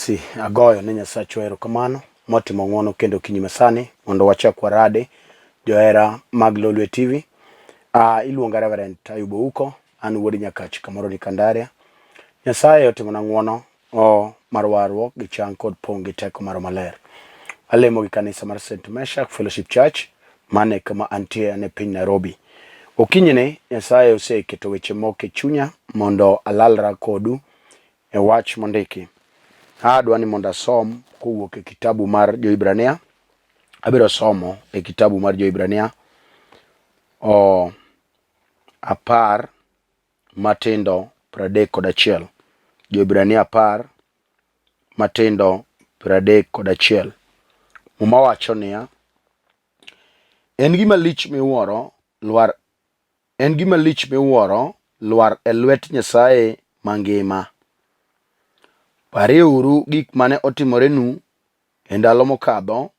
Basi agoyo ne Nyasacho erokamano motimo ng'wono kendo kinyi masani mondo wachak warade johera mag Lolwe TV. Iluonga Reverend Ayub uko, an wuod Nyakach kamoro ni Kandaria. Nyasaye otimo na ng'wono mar warruok gi chang kod pong' gi teko mar maler. Alemo gi kanisa mar St. Meshach Fellowship Church mane kama antie ne piny Nairobi. Okinyini Nyasaye oseketo weche moko e chunya mondo alalra kodu e wach mondiki. Adwa ni mondo asom kowuok e kitabu mar Jo-Hibrania. Abiro somo e kitabu mar Jo-Hibrania apar matindo 31. Jo-Hibrania apar matindo 31. Muma wacho niya: En gima lich miwuoro lwar e lwet Nyasaye Mangima. Pariuru gik mane otimorenu e ndalo mokadho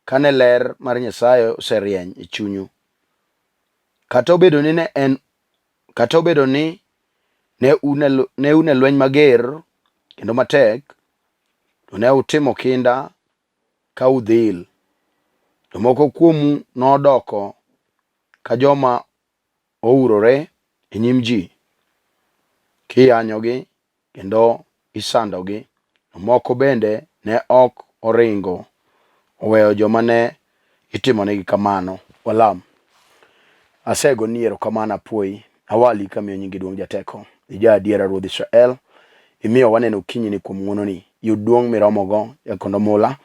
kane ler mar Nyasaye oserieny e chunyu. Kata obedo ni ne un e lweny mager kendo matek, to ne utimo kinda ka udhil. To moko kuomu nodoko ka joma ourore e nyim ji, kiyanyogi kendo isandogi. To moko bende ne ok oringo oweyo joma ne itimonegi kamano. Walam. Asego ni erokamano apuoyi. Awali kamiyo nyingi duong' jateko. Ija adiera Ruodh Israel. Imiyo waneno kinyini kuom ng'wononi. Yud duong' miromogo jakondo mula.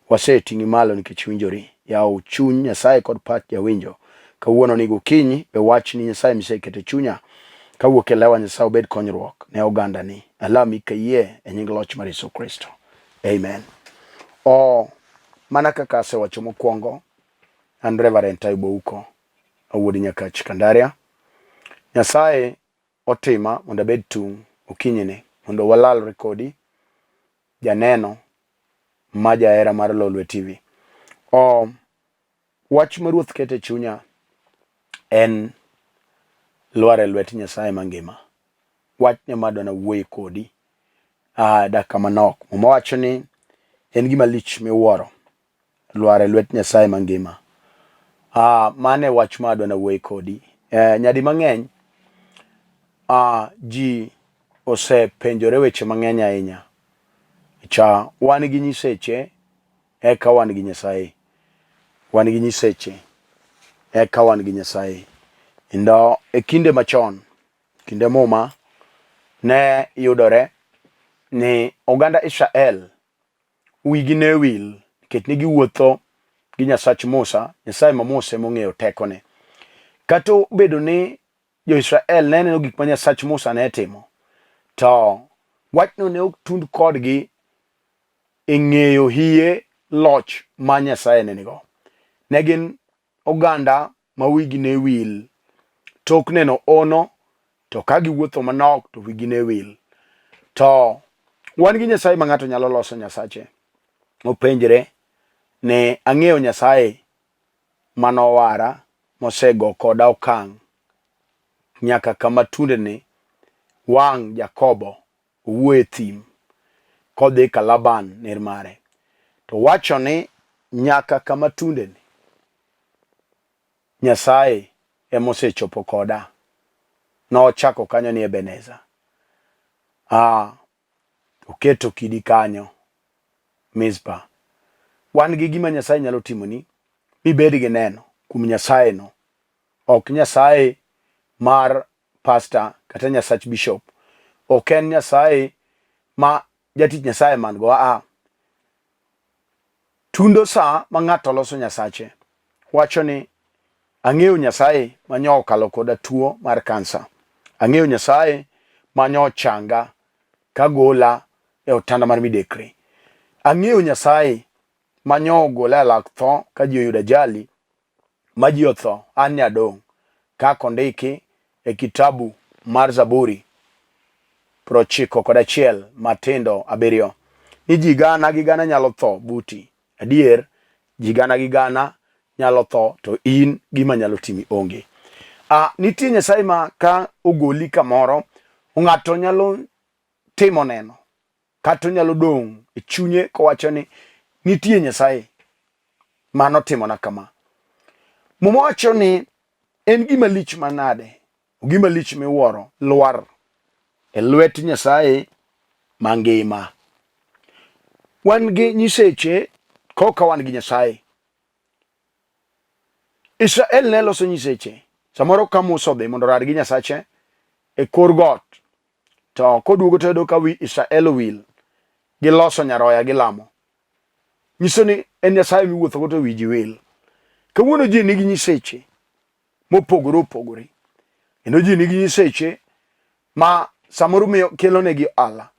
Waseting'i malo nikech winjori. Yaw chuny Nyasaye kod pach jawinjo. Kawuono ni gokinyi be wach ni Nyasaye miseketo chunya. Kawuok e lewa Nyasaye obed konyruok ne oganda ni. Alami kayie e nying loch mar Yesu Kristo. Amen. Mana kaka asewacho mokwongo, an Reverend Ayub uko, wuod Nyakach Kandaria. Nyasaye otima mondo abed tung' okinyini mondo walalre kodi janeno ma jahera mar Lolwe TV. Wach ma Ruoth kete chunya en lwar e lwet Nyasaye Mangima. Wach nyamadwa na wuoye kodi dakika manok. Muma wacho ni en gima lich miwuoro lwar e lwet Nyasaye Mangima. Mane wach madwa na wuoye kodi. Nyadi mang'eny ji osepenjore weche mang'eny ahinya. Wan gi nyiseche eka wan gi Nyasaye. Wan gi nyiseche eka wan gi Nyasaye. Ndo e kinde machon, kinde muma, ne yudore ni oganda Israel wigi ne wil nikech ne giwuotho gi Nyasach Musa, Nyasaye ma Musa mong'eyo tekone. Kata obedo ni jo-Israel ne neno gik ma Nyasach Musa ne timo, to wachno ne ok tund kodgi e ng'eyo hie loch ma Nyasaye ne nigo. Ne gin oganda ma wigi ne wil tok neno ono, to ka giwuotho manok to wigi ne wil. To wan gi Nyasaye ma ng'ato nyalo loso Nyasache. Openjre ne ang'eyo Nyasaye manowara mosego koda okang' nyaka kama tundene wang' Jakobo owuoye thim kodhi ka Laban ner mare. To wacho ni nyaka kama tundene Nyasaye emosechopo koda. Nochako kanyo ni Ebeneza. Oketo kidi kanyo Mizpa. Wan gi gima Nyasaye nyalo timoni, mibed gi neno kuom Nyasaye no. Ok Nyasaye mar pastor kata Nyasach bishop. Ok en Nyasaye ma jatich Nyasaye man go. Tundo sa ma ng'ato loso Nyasache. Wacho ni ang'eyo Nyasaye ma nyo okalo koda tuo mar kansa. Ang'eyo Nyasaye ma nyo changa kagola e otanda mar midekre. Ang'eyo Nyasaye ma nyo gola lak tho ka ji oyudo ajali ma ji otho an nyadong', kako ndiki e kitabu mar Zaburi 91 matindo 7 ni ji gana gi gana nyalo tho buti. Adier, ji gana gi gana nyalo tho, to in gima nyalo timi onge. Nitie Nyasaye ma ka ogoli kamoro, ng'ato nyalo timo neno kata onyalo dong' e chunye kowacho ni nitie Nyasaye mano timona kama. Muma wacho ni en gima lich manade, gima lich miwuoro lwar e lwet Nyasaye mangima. Wan gi nyiseche koka wan gi Nyasaye. Israel ne loso nyiseche. Samoro ka Musa odhi mondo orad gi Nyasache e kor got, to koduogo to yudo ka wi Israel owil gi loso nyaroya gi lamo. Nyiso ni en Nyasaye miwuotho go to wiji wil. Kawuono ji nigi nyiseche mopogore opogore. Kendo ji nigi nyiseche ma samoro miyo kelo negi ala.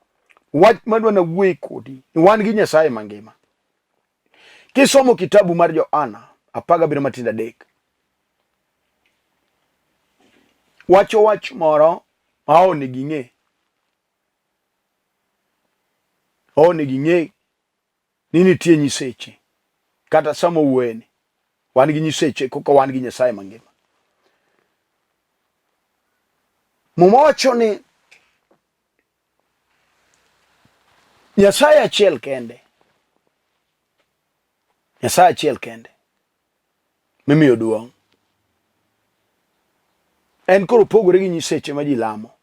Wach madwa na wuoyo kodi ni wan gi Nyasaye mangima. Kisomo kitabu mar Johana 17:3 wacho wach moro ma onegi ng'e. Onegi ng'e ni nitie nyiseche. Kata samo wuoyeni wan gi nyiseche koka wan gi Nyasaye mangima. Muma wacho ni Nyasaye achiel kende. Nyasaye achiel kende mimiyo duong'. En koro pogore gi nyiseche ma ji lamo.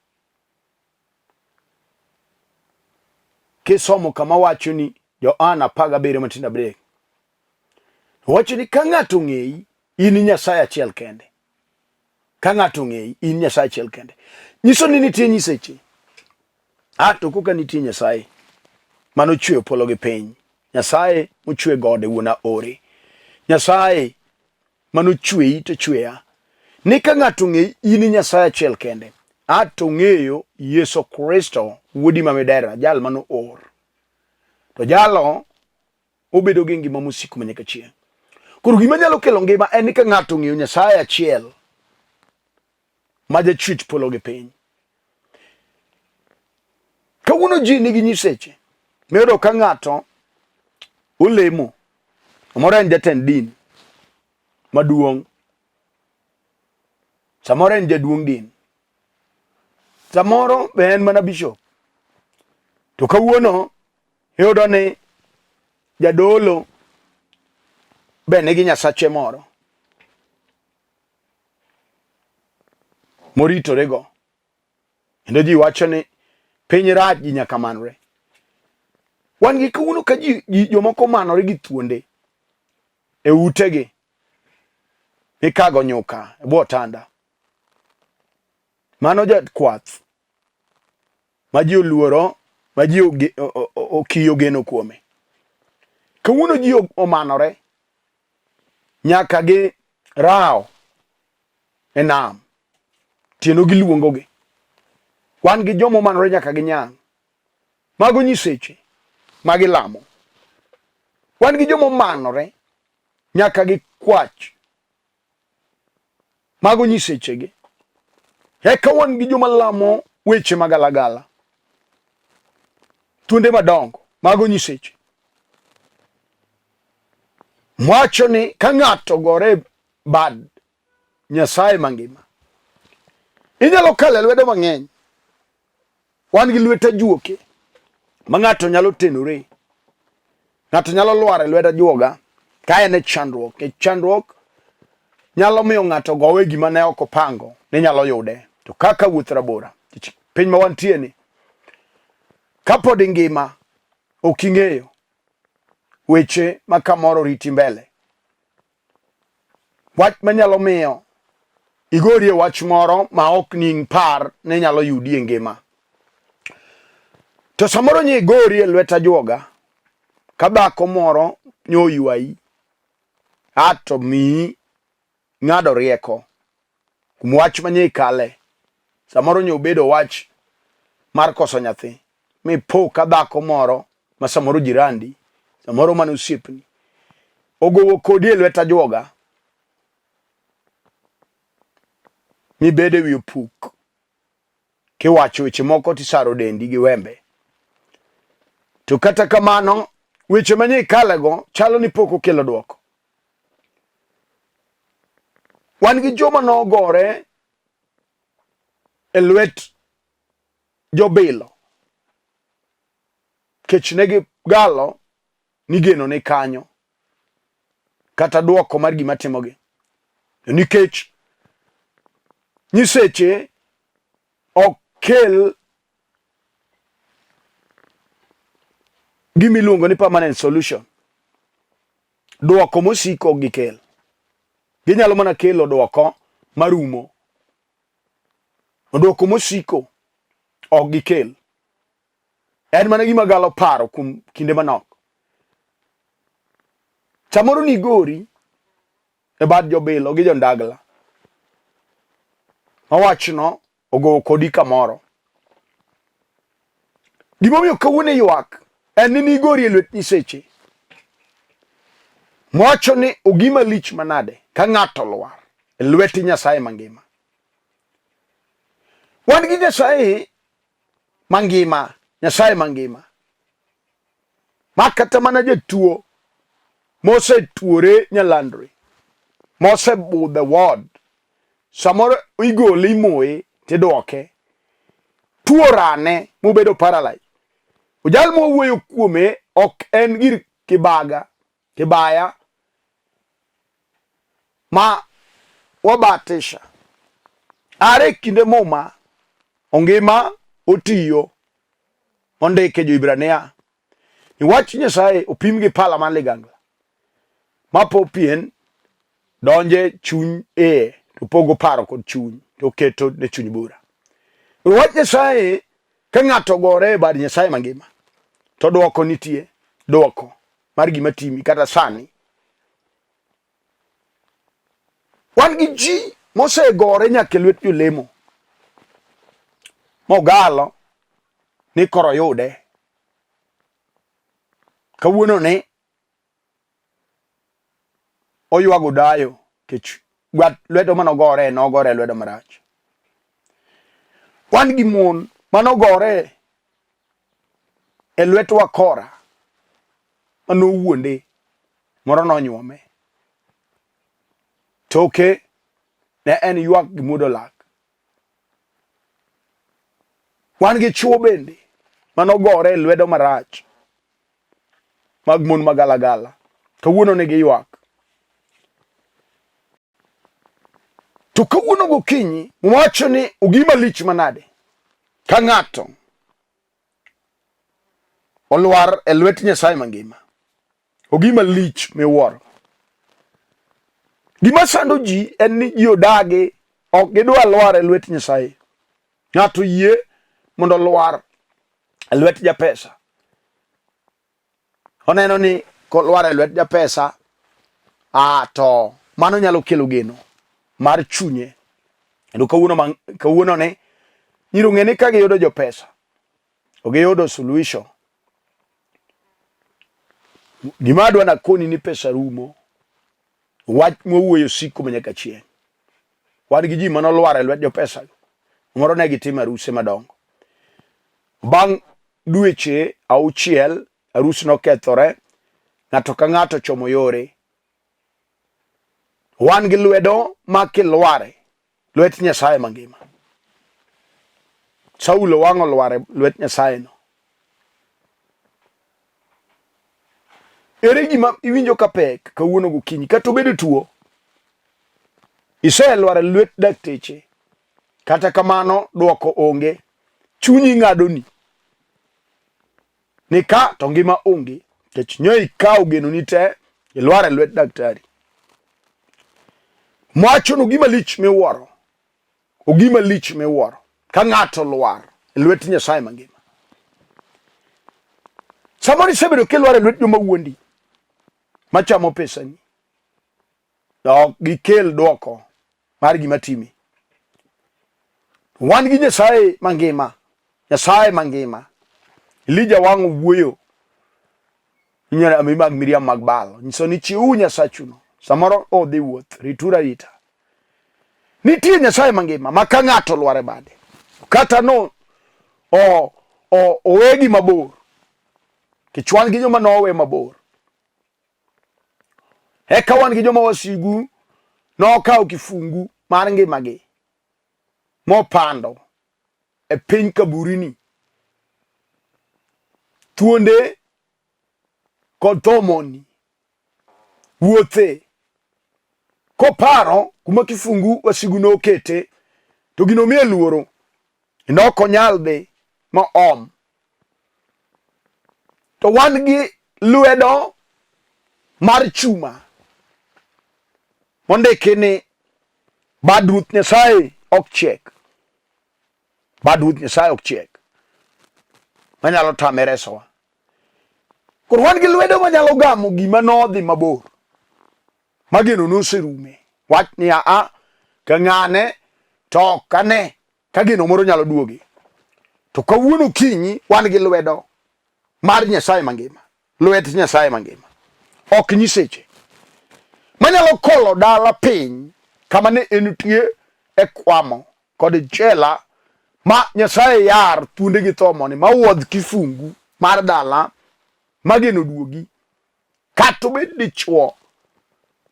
Kisomo kama wacho ni Johana 17:3 wacho ni ka ng'ato ng'eyi in Nyasaye achiel kende. Ka ng'ato ng'eyi in Nyasaye achiel kende. Nyiso ni nitie nyiseche. Ato koka nitie Nyasaye mano chweyo polo gi piny. Nyasaye mochwe gode wuona ore. Nyasaye mano chweyi to chweya. Ni ka ng'ato ng'eyi in Nyasaye achiel kende. Ato ng'eyo Yesu Kristo wuodi mamedera jal mano or. To jalo obedo gi ngima mosiko manyaka chieng'. Koro gima nyalo kelo ngima en ni ka ng'ato ng'eyo Nyasaye achiel ma jachwech polo gi piny. Kawuono ji nigi nyiseche. Miyudo ka ng'ato olemo. Samoro en jatend din maduong'. Samoro en jaduong' din. Samoro be en mana bishop. To kawuono iyudo ni jadolo be nigi nyasache moro moritorego. Kendo ji wacho ni piny rach ji nyaka manore. Wan gi kawuono ka jomoko manore gi thuonde e utegi ikago nyuka e bwo tanda. Mano jakwath ma ji oluoro, ma ji okiyo geno kuome. Kawuono ji omanore nyaka gi rao e nam. Tieno giluongogi. Wan gi jomo manore nyaka gi nyang'. Mago nyiseche magilamo. Wan gi jomo manore nyaka gi kwach. Mago nyisechegi. Eka wan gi joma lamo weche magalagala. Thuonde madongo. Mago nyiseche. Mwacho ni ka ng'ato gore bad Nyasaye mangima, inyalo kale lwedo mang'eny. Wan gi lwet ajuoke ma ng'ato nyalo tenore. Ng'ato nyalo lwar e lwet ajuoga ka en e chandruok. E chandruok nyalo miyo ng'ato gowe gima ne ok opango ni nyalo yude. To kaka wuoth rabora, piny ma wantie ni, kapod ngima ok ing'eyo weche ma kamoro riti mbele. Wach manyalo miyo igorie wach moro ma ok ning par ne nyalo yudi e ngima. To samoro nye igorie lwet ajuoga ka dhako moro nyo ywayi ato mi ng'ado rieko kuom wach manye ikale. Samoro nye obedo wach mar koso nyathi mi po ka dhako moro ma samoro jirandi, samoro mano osiepni ogowo kodi e lwet ajuoga mi bede wi opuk kiwacho weche moko tisaro dendi gi wembe. To kata kamano weche manye ikalego chalo ni pok okelo duoko. Wan gi joma nogore e lwet jobilo kech negi galo ni geno ne kanyo kata duoko mar gima timogi nikech nyiseche okel gimiluongo ni permanent solution. Duoko mosiko gikel. Ginyalo mana kelo duoko marumo. Duoko mosiko ok gikel. En mana gima galo paro kuom kinde manok. Samoro ni gori e bad jobilo gi jondagla. Mawachno ogo kodi kamoro. Gimomiyo kawuono ywak en ni gori e lwet nyiseche. Mwacho ni ogima lich manade ka ng'ato lwar e lwet Nyasaye mangima. Wan gi Nyasaye mangima, Nyasaye mangima. Ma kata mana jatuo mose tuore nyalandre. Mose budhe ward. Samoro igole imoye tiduoke. Tuo rane mubedo paralyzed. Ujal mwuoyo kuome ok en gir kibaya ma wabatisha. Are kinde moma ongima otiyo ondike Jo-Hibrania. Ni wach Nyasaye opim gi pala man ligangla. Mapo pien donje chuny to pogo paro kod chuny to keto ne chuny bura. Wach Nyasaye ka ng'ato gore e bad Nyasaye mangima to duoko nitie, duoko mar gima timi kata sani. Wan gi ji mosegore nyaka lwet jolemo mogalo ni koro yude. Kawuono ni oywago dayo kech lwedo manogore nogore lwedo marach. Wan gi mon manogore e lwet wakora manowuonde moro nonyuome. Toke ne en ywak gi muodo lak. Wan gi chuo bende manogore e lwedo marach mag mon magalagala. Kawuono ne gi ywak. To kawuono gokinyi mwacho ni ogima lich manade ka ng'ato olwar e lwet Nyasaye mangima. Ogima lich miwuoro. Gima sando ji en ni ji odagi ok gidwa lwar e lwet Nyasaye. Ng'ato yie mondo lwar e lwet japesa. Oneno ni kolwar e lwet japesa to mano nyalo kelo geno mar chunye. Endo kawuono ne nyiro ng'eni ka giyudo jopesa ogiyudo solution. Gima adwa nakoni ni pesa rumo. Wach mwuoyo siko manyaka chieng'. Wan gi ji manolwar e lwet jopesa. Moro ne gitimo aruse madongo. Bang' dweche 6 arus nokethore. Ng'ato ka ng'ato chomo yore. Wan gi lwedo makilware lwet Nyasaye mangima. Saulo wang'o lware lwet Nyasaye no. Ere gima iwinjo ka pek kawuono gokinyi kata obedo tuo. Iselwar e lwet dakteche. Kata kamano duoko onge. Chunyi ng'adoni. Ni ka to ngima onge. Kech nyo ikaw geno ni te ilwar e lwet daktari. Mwacho no gima lich miwuoro. Ogima lich miwuoro. Ka ng'ato lwar e lwet Nyasaye mangima. Samoro isebedo kilwar e lwet joma wuondi. Machamo pesani. Gikel duoko mar gima timi. Wan gi Nyasaye mangima. Nyasaye mangima. Elija wang'o wuoyo. Inyara mag Miriam magbalo. Nyiso ni chiu Nyasachuno. Samoro odhi wuoth. Ritura rita. Nitie Nyasaye mangima. Maka ng'ato lware bade. Kata no owegi mabor. Kichwan gi joma nowe mabor. Eka wan gi joma wasigu nokawo kifungu mar ngimagi mopando e piny kaburini. thuonde kod thomoni wuothe koparo kuma kifungu wasigu no kete to gino miye luoro inok onyal dhi ma om. To wan gi lwedo mar chuma mondiki ni bad Ruoth Nyasaye ok chiek. Bad Ruoth Nyasaye ok chiek manyalo tame resowa. Koro wan gi lwedo manyalo gamo gima nodhi mabor mageno noserume. Wach ni ka ng'ane to kane ka geno moro nyalo duogi. To kawuono kinyi wan gi lwedo mar Nyasaye mangima. Lwet Nyasaye mangima. Ok nyiseche. Manyalo kolo dala piny kama ne entie e kwamo kod jela ma Nyasaye yar thuonde gi thomoni mawuodh kifungu mar dala mageno duogi. Kato bed dichuo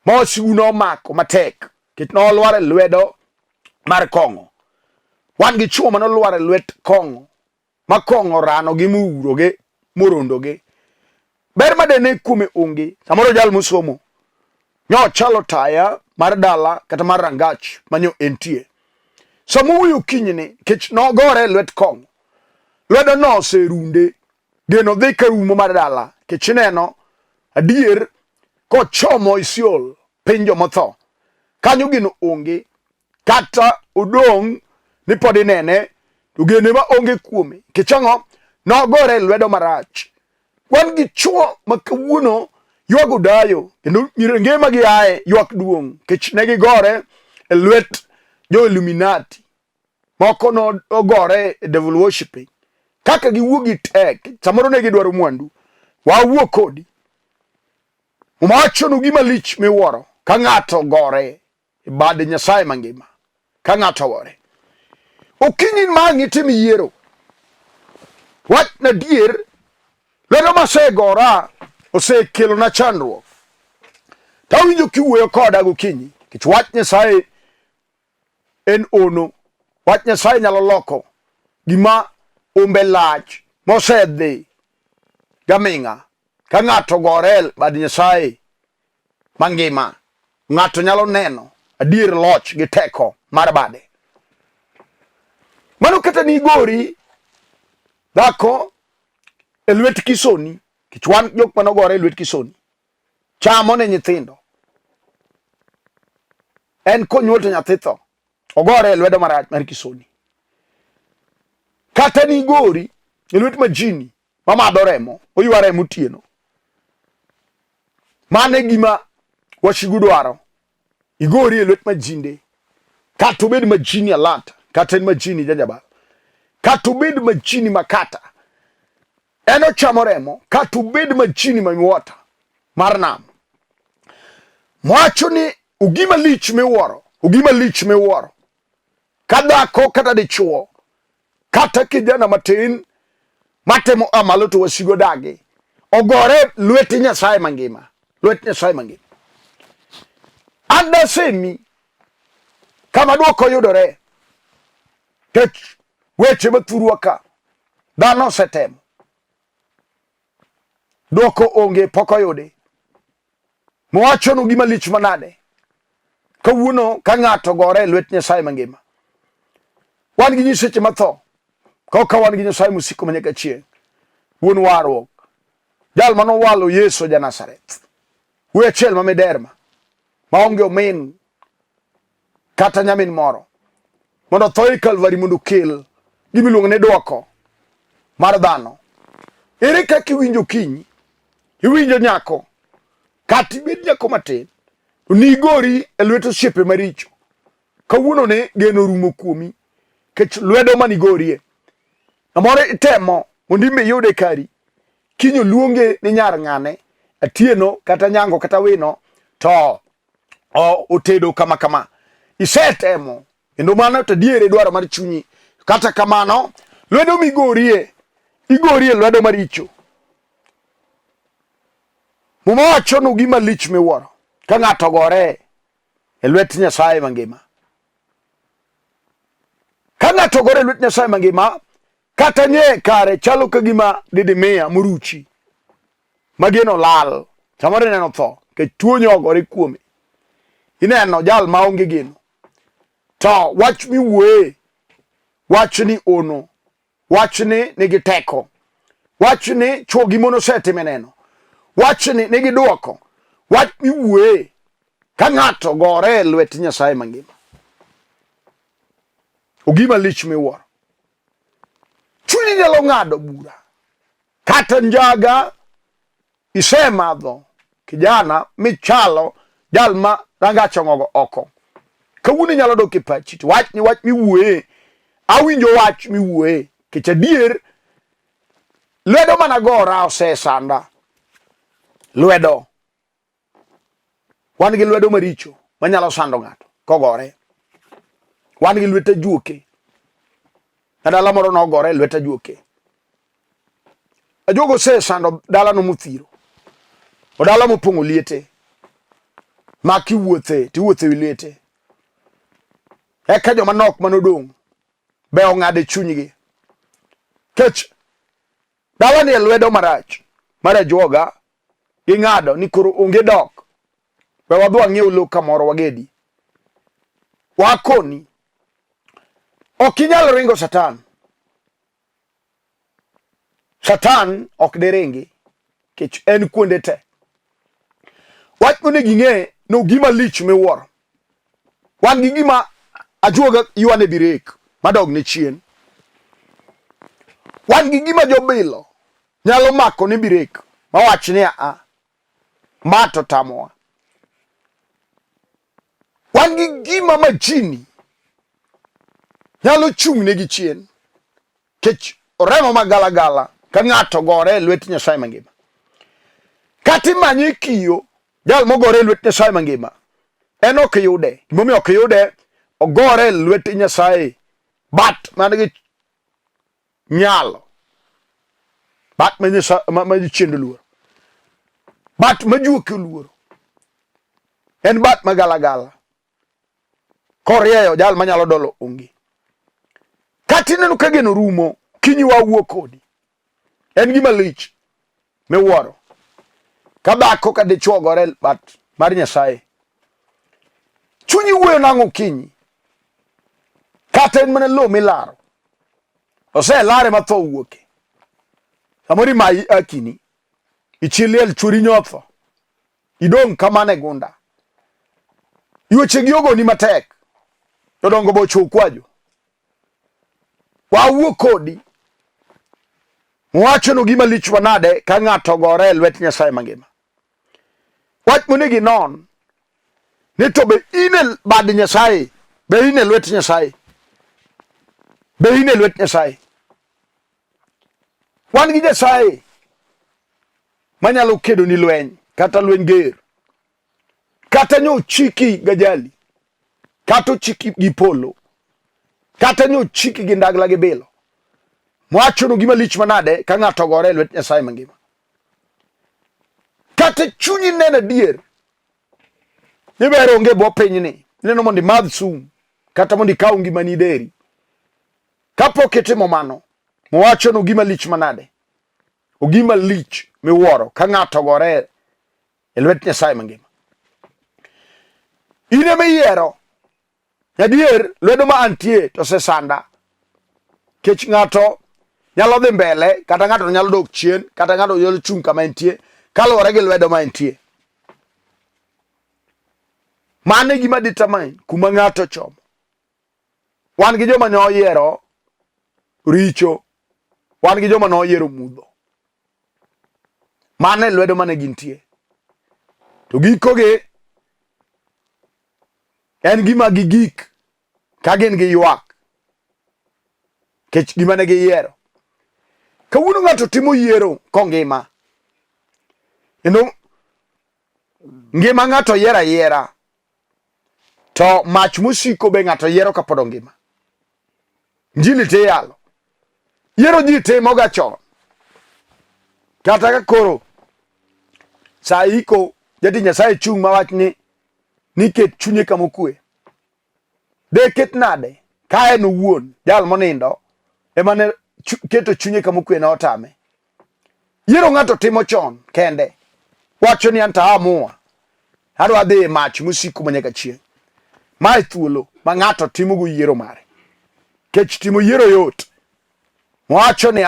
ma wasigu nomako matek kit nolwar e lwedo mar kong'o. Wan gi chuo manolwar e lwet kong'o ma kong'o rano gi miwuoro gi morondo gi. Ber madene kume onge. Samoro jal mosomo nyo chalo taya mar dala kata mar rangach manyo entie. Samuoyo kinyne kech nogore lwet kong'o. Lwedo no serunde geno dhi ka rumo mar dala kech neno adier kochomo isiol piny jomotho. Kanyo geno onge kata odong ni pod inene to gene ma onge kuome kech ang'o nogore lwedo marach. Wan gi chuo makawuono ywago dayo kendo nyirenge magi aye ywak duong' kech negi gore e lwet jo Illuminati. Moko no ogore e devil worshiping. Kaka giwuogi tek samoro ne gidwaro mwandu. Wawuo kodi. Umawachonu gima lich miwuoro ka ng'ato gore e bad Nyasaye mangima. Ka ng'ato gore. Okinyi mang'i tim yiero. Wach na dier lwedo masegora osekelo na chandruok. Tawinjo kiwuoyo koda gokinyi kech wach Nyasaye en ono. Wach Nyasaye nyalo loko gima umbe lach mosedhi gaming'a ka ng'ato gore bad Nyasaye mangima. Ng'ato nyalo neno adier loch gi teko mar bade. Mano kata ni gori dhako e lwet kisoni kech wan jok manogore e lwet kisoni chamo ne nyithindo. En konyuol to nyathi tho ogore e lwedo marach mar kisoni. Kata ni gori e lwet majini mamadho remo oywa remo tieno. Mane gima wasigu dwaro. Igori e lwet majinde. Kata obed majini alata kata en majini jajabal. Kata obed majini makata en ochamo remo kata obed majini mamiwuota mar nam. Mwacho ni ugima lich miwuoro. Ugima lich miwuoro. Ka dhako kata dichuo kata kijana matin matemo amalo to wasigo dagi ogore lwet Nyasaye mangima. Lwet Nyasaye mangima. Anda semi kama duoko yudore kech weche mathurwa ka dhano setemo duoko onge poko yudi. Mwachonu gima lich manade kawuono ka ng'ato gore lwet Nyasaye mangima. Wan gi nyiseche matho ka wan gi Nyasaye musiko manyaka chieng'. Wuon warruok jal manowalo Yesu ja Nazareth. Wuoyi achiel mamiderma maonge omin kata nyamin moro mondo tho e Kalvari mondo kel gimiluongo ne duoko mar dhano. Ere kaka iwinjo kinyi? Iwinjo nyako kata ibed nyako matin to nigori e lwet osiepe maricho. Kawuono ne geno rumo kuomi kech lwedo manigorie. Amore itemo mondo ime yude kari. Kinyo luonge ni nyar ng'ane atieno kata nyango kata wino to otedo kama kama. Isetemo kendo mano to diere dwaro mar chunyi. Kata kamano lwedo migorie igorie lwedo maricho. Mumawachonu gima lich miwuoro ka ng'ato gore e lwet Nyasaye mangima. Ka ng'ato gore e lwet Nyasaye mangima Kata nye kare chalo ka gima didimia muruchi. Mageno lal. Samore neno tho. Ke tuo nyogore kuome. Ineno jal maonge geno. To wach miwuoye. Wach ni ono. Wach ni nigi teko. Wach ni chuo gimono setime neno. Wach ni nigi duoko. Wach miwuoye. Ka ng'ato gore e lwet Nyasaye Mangima. Ogima lich miwuoro. Chunyi nyalo ng'ado bura. Kata njaga isemadho kijana michalo jalma rangacho ngogo oko. Kawuni nyalo doki pachi. Wach ni wach miwuoye. Awinjo wach miwuoye. Kech adier lwedo managora ose sanda. Lwedo. Wan gi lwedo maricho manyalo sando ng'ato kogore. Wan gi lwete juoke. Dala moro nogore lwete juoke. Ajuogo se sando dala no muthiro. O dala mopong'o liete. Ma kiwuothe, tiwuothe wi liete. Eka joma nok manodong' be ong'ade chunygi. Kech dala ni e lwedo marach. Mara juoga ging'ado ni koro onge dok. We wadhi wang'iew lo kamoro wagedi. Wakoni. Ok inyalo ringo Satan. Satan ok diringi. Kech en kuonde te. Wach mone ging'e no gima lich miwuoro. Wan gi gima ajuoga yuane birek madog ne chien. Wan gi gima jobilo nyalo mako ni birek mawach ni mato tamoa. Wan gi gima majini nyalo chung' ne gi chien. Kech oremo magalagala ka ng'ato gore lwet Nyasaye Mangima. Kati manye kiyo jal mogore lwet Nyasaye Mangima. En ok yude. Gimomiyo ok yude ogore lwet Nyasaye. Bat manigi nyalo. Bat ma chiendo luoro. Bat majuoke luoro. En bat magalagala. Korieyo jal manyalo dolo ongi. Kati neno ka geno rumo kinyi wawuo kodi. En gima lich miwuoro. Ka dhako ka dichuo gore bat mar Nyasaye. Chunyi wuoyo nang'o kinyi. Kata en mana lo milaro. Ose lare matho wuoke. Samori mai akini. Ichiliel churi nyotho. Idong kamane gunda. Yueche giogo ni matek. Dodongo bocho kwajo. Wawuo kodi. Mwacho no gima lich wanade ka ng'ato gore lwet Nyasaye Mangima. Wach monegi non. Ni to be ine bad Nyasaye. Be ine lwet Nyasaye. Be ine lwet Nyasaye. Wan gi Nyasaye manyalo kedo ni lweny. Kata lweny ger. Kata nyo chiki gajali. Kata chiki gipolo. Kata nyo chiki gindagla gibelo. Mwacho no gima lich manade ka ng'ato gore lwet Nyasaye Mangima. Kata chunyi nena dier. Nibero onge bo penyni. Neno mondi madh sum. Kata mondi kaw ngimani deri. Kapok itimo mano. Mwacho no gima lich manade. O gima lich miwuoro ka ng'ato gore e lwet Nyasaye Mangima. Ine miyiero. Nyadier lwedo ma antie to se sanda. Kech ng'ato nyalo dhi mbele, kata ng'ato nyalo dok chien, kata ng'ato nyalo chung' kama entie, kaluwore gi lwedo ma entie. Mane gima determine kuma ng'ato chomo. Wan gi joma noyiero richo. Wan gi joma noyiero mudho. Mane lwedo mane gintie. To gikogi en gima gigik ka gin gi ywak. Kech gima ne giyiero. Kawuono ng'ato timo yiero kongima. Ngima ng'ato yiero ayiera. To mach musiko be ng'ato yiero kapod ongima. Njili te yalo. Yiero ji timo ga chon. Kata ka koro sa iko jadi Nyasaye chung' mawach ni ket chunye kamokwe. De ket nade ka en owuon jal monindo emane keto chunye kama okwe na otame. Yiero ng'ato timo chon kende. Wacho ni anta amua. Adwa dhi mach musiku manyaka chieng'. Mae thuolo ma ng'ato timo go yiero mare. Kech timo yiero yot. Wacho ni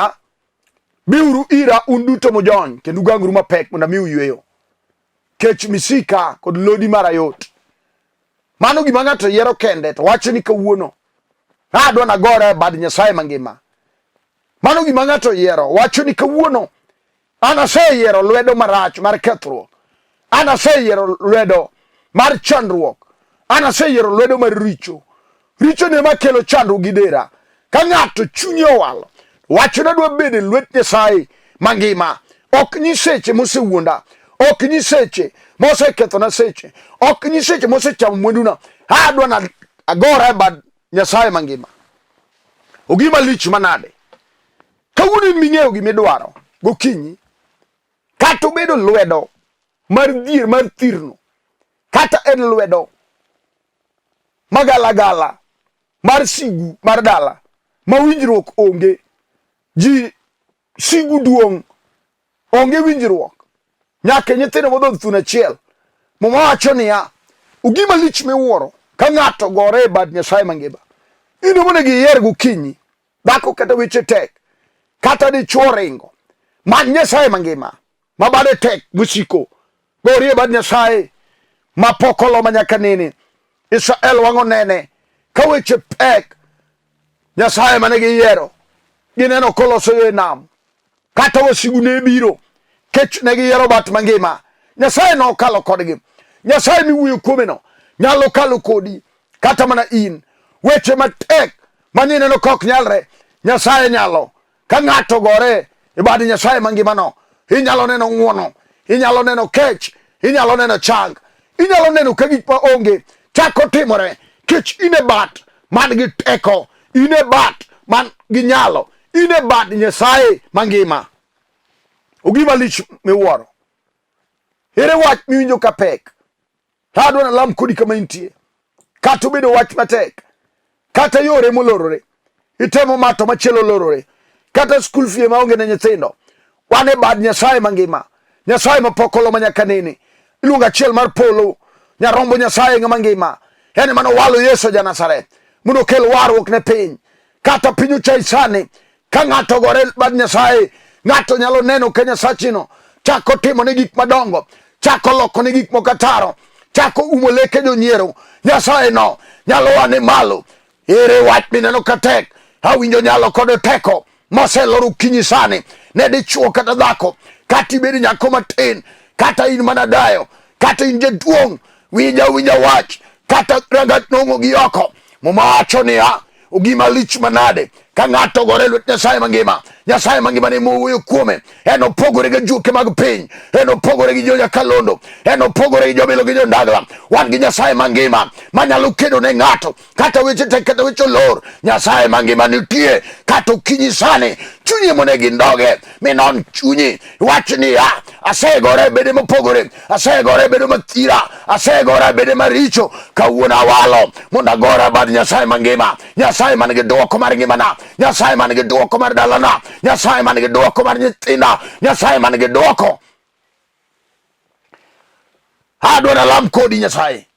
biuru ira unduto mojony kendo gangru mapek mondo mi uyweyo. Kech misika kod lodi mara yot. Mano gima ng'ato yiero kende to wacho ni kawuono adwa nagore bad Nyasaye Mangima. Mano gima ng'ato yiero wacho ni kawuono an aseyiero lwedo marach mar kethruok. An aseyiero lwedo mar chandruok. An aseyiero lwedo mar richo. Richo ne makelo chandruok gi dera. Ka ng'ato chunye owalo wacho ni adwa bedo Lwet Nyasaye Mangima. Ok nyiseche mosewuonda. Ok nyiseche mosekethona seche. Ok nyiseche mosechamo mwanduna. Adwa na agora bad Nyasaye Mangima. Ogima lich manade. Kawuono ming'eyo gimidwaro gokinyi. Kata obedo lwedo mar dhier mar thirno. Kata en lwedo magalagala mar sigu mar dala. Ma winjruok onge. Ji sigu duong'. Onge winjruok. Nyaka nyithindo modhodh thuno achiel. Muma wacho niya. Ogima lich miwuoro. Ka ng'ato gore e bad Nyasaye Mangima. Ino monego iyier gokinyi. Dhako kata weche tek. Kata dichuo ringo. Mad Nyasaye Mangima. Mabade tek musiko. Gori e bad Nyasaye. Mapokolo manyaka nini. Israel wang'o nene. Ka weche pek. Nyasaye manegi yiero. Gineno koloso yo e nam. Kata wasigu ne biro. Kech negi yiero bat Mangima. Nyasaye no kalo kodgi. Nyasaye miwuoyo kuome no nyalo kalo kodi. Kata mana in. Weche matek. Manineno kok nyalre. Nyasaye nyalo. Ka ng'ato gore e bad Nyasaye Mangima no. Inyalo neno ng'uono. Inyalo neno kech. Inyalo neno chang. Inyalo neno ka gik ma onge chako timore. Kech ine bat man gi teko. Ine bat man gi nyalo. Ine bad Nyasaye Mangima. Ogima lich miwuoro. Ere wach miwinjo ka pek. Adwa na lam kodi kama intie. Kata obedo wach matek. Kata yore molorore. Itemo mato machielo lorore. Kata skul fee maonge ne nyithindo. Wan e bad Nyasaye Mangima. Nyasaye mapokolo manyaka nini. Iluongo achiel mar polo. Nyarombo Nyasaye Mangima. En mano walo Yesu ja Nazareth. Mondo kel warruok ne piny. Kata piny ochai sani. Ka ng'ato gore bad Nyasaye. Ng'ato nyalo neno ka Nyasachino chako timo ne gik madongo. Chako loko ne gik mokataro. Chako umo leke jonyiero. Nyasaye no nyalo wane malo. Ere wach mineno katek. Awinjo nyalo kod teko. Moseloro kinyi sani. Ne dichuo kata dhako. Kata ibedi nyako matin. Kata in manadayo. Kata in jaduong'. Winja wach. Kata rangat nong'o gi oko. Muma wacho niya. Ogima lich manade. Ka ng'ato gore Lwet Nyasaye Mangima. Nyasaye Mangima ne mowuoyo kuome. En opogore gi juke mag piny. En opogore gi jo-Nyakalondo. En opogore gi jobilo gi jondagla. Wan gi Nyasaye Mangima manyalo kedo ne ng'ato. Kata weche tek kata weche olor. Nyasaye Mangima nitie. Kata okinyi sani. Chunyi monego indoge. Minon chunyi. Wach niya. Asegore bede mopogore. Asegore bedo mathira. Asegore bede maricho. Kawuono awalo. Mondo agora bad Nyasaye Mangima. Nyasaye manigi duoko mar ngimana. Nyasaye manigi duoko mar dalana. Nyasaye manigi duoko mar nyithinda. Nyasaye manigi duoko. Adwa na lam kodi Nyasaye.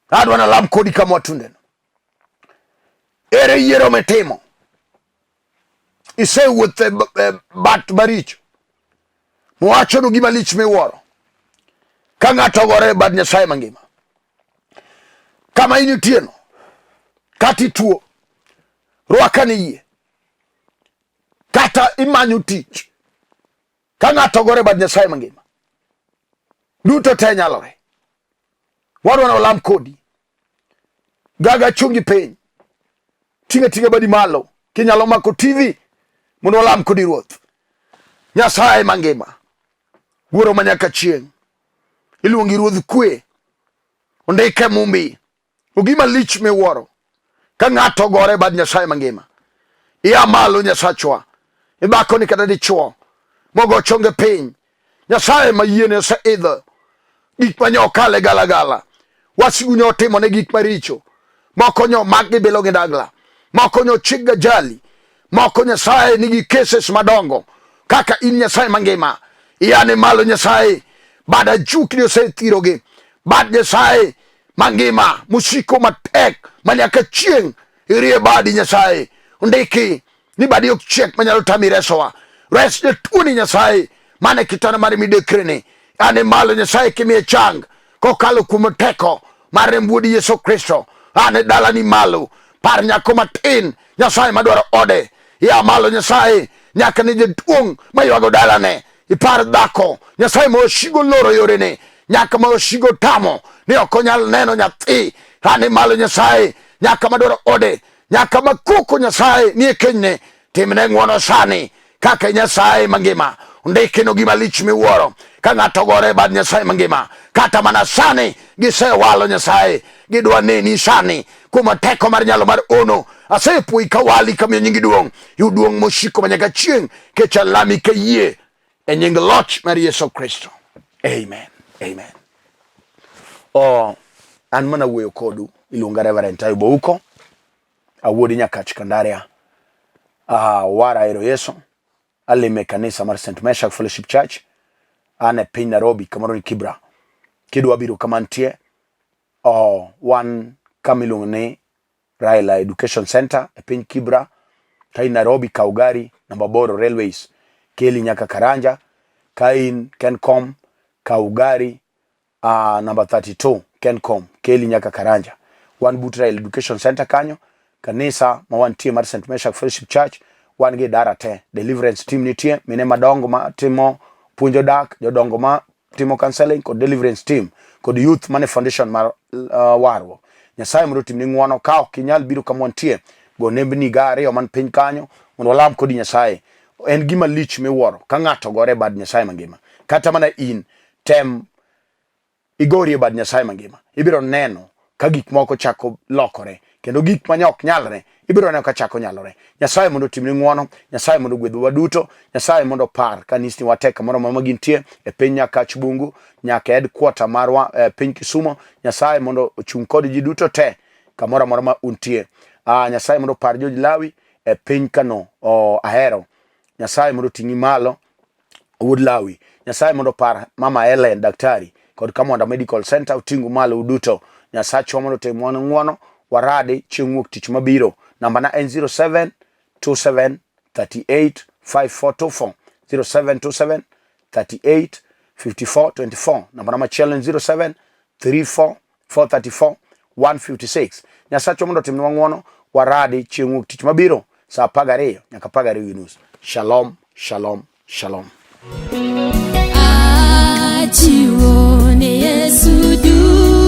Adwa na lam kodi kama watundeno. Ere yiero mitimo. Isewuothe bat maricho. Mwacho no gima lich miwuoro. Ka ng'ato gore bad Nyasaye Mangima. Kama initieno. Kati tuo. Rwakani yie. Kata imanyo tich. Ka ng'ato gore bad Nyasaye Mangima. Duto te nyalore. Wadwa na lam kodi. Gaga chungi piny. Tinga badi malo. Kinyalo mako TV. Mondo lam kodi ruoth. Nyasaye Mangima. Wuoro manyaka chieng'. Iluongi ruodh kwe. Ondike mumbi. Ogima lich miwuoro. Ka ng'ato gore bad Nyasaye Mangima. Ia malo Nyasachwa. Ibako ni kata dichuo. Mogo chonge piny. Nyasaye mayiene sa idho. Gik manyo kale gala. Wasigu nyo timo ne gik maricho. Moko nyo mag gibilo gi dagla. Mokonyo chiga jali. Moko Nyasaye nigi cases madongo. Kaka in Nyasaye Mangima. Iane malo Nyasaye. Bada juk ni osetirogi. Bad Nyasaye Mangima. Musiko matek. Manyaka chieng. Irie badi Nyasaye. Undiki. Ni badi yok chiek manyalo tami resowa. Res ne tuoni Nyasaye. Mane kitana mari midekreni. Ane malo Nyasaye kimie chang. Kokalo kumoteko. Mare mwudi Yesu Kristo. Ane dala ni malo. Par nyako matin. Nyasaye madwaro ode. Ya malo Nyasaye. Nyaka ni jeduong. Maywago dala ne. Ipar dhako. Nyasaye mo shigo loro yore ne. Nyaka mo shigo tamo. Ni okonyal neno nyathi. Ane malo Nyasaye. Nyaka madwaro ode. Nyaka makuko Nyasaye. Ni kenyne. Timne ngwono sani. Kaka Nyasaye Mangima. Undiki no gima lich miwuoro. Ka ng'ato gore bad Nyasaye Mangima. Kata mana sani. Gise walo Nyasaye. Gidwa neni sani. Kuma teko mar nyalo mar ono. Asepui kawali kamiyo nyingi duong. Yu duong moshiko manyaka chieng. Kecha lami ke yie. E nying loch mar Yesu Kristo. Amen. Amen. An mana wuoyo kodu. Iluonga Reverend Ayub uko. Awuodi Nyakach Kandaria. Wara ero Yesu. Alime kanisa mar St. Meshach Fellowship Church. Ane piny Nairobi kamoro ni Kibra. Kidwa biro kamantie. Wan kamilungo ni Raila Education Center e piny Kibra. Kai Nairobi Kaugari namba boro Railways. Keli nyaka Karanja. Kain Kencom Kaugari number 32 Kencom Keli nyaka Karanja. Wan but Raila Education Center kanyo. Kanisa mawantie mar St. Meshach Fellowship Church. Wan gi dara te. Deliverance team nitie. Mine madongo ma timo punjo dak. Jodongo ma timo counseling. Kod deliverance team. Kod youth money foundation mar warwo. Nyasaye mondo timni ngwono kao kinyal biro kamontie. Go nembni gari o man piny kanyo. Mondo lam kodi Nyasaye. En gima lich miwuoro. Ka ng'ato gore bad Nyasaye Mangima. Kata mana in tem igori bad Nyasaye Mangima. Ibiro neno ka gik moko chako lokore. Kendo gik manyok nyalre. Ibiro neno ka chako nyalore. Nyasaye mondo timni ngwono. Nyasaye mondo gwedhwa duto. Nyasaye mondo par kanisni wateka moro mama gintie. E piny Nyakach Bungu. Nyaka headquarter marwa piny Kisumo. Nyasaye mondo ochung kod ji duto te. Kamora moro ma untie. Nyasaye mondo par George Lawi. E piny Kano. Ahero. Nyasaye mondo tingi malo. Wood Lawi. Nyasaye mondo par Mama Ellen Daktari. Kod Kamonda Medical Center. Utingu malo uduto. Nyasaye chwa mondo te mwono ngwono. Warade chieng' wuok tich mabiro. Namba na en 0727 38 5424. 0727 38 5424. Namba na machielo 07 34 434 156. Nyasaye chwa mondo timni ngwono. Warade chieng' wuok tich mabiro. Sa 12 nyaka 12:30. Shalom, shalom, shalom. Achiwo ne Yesu du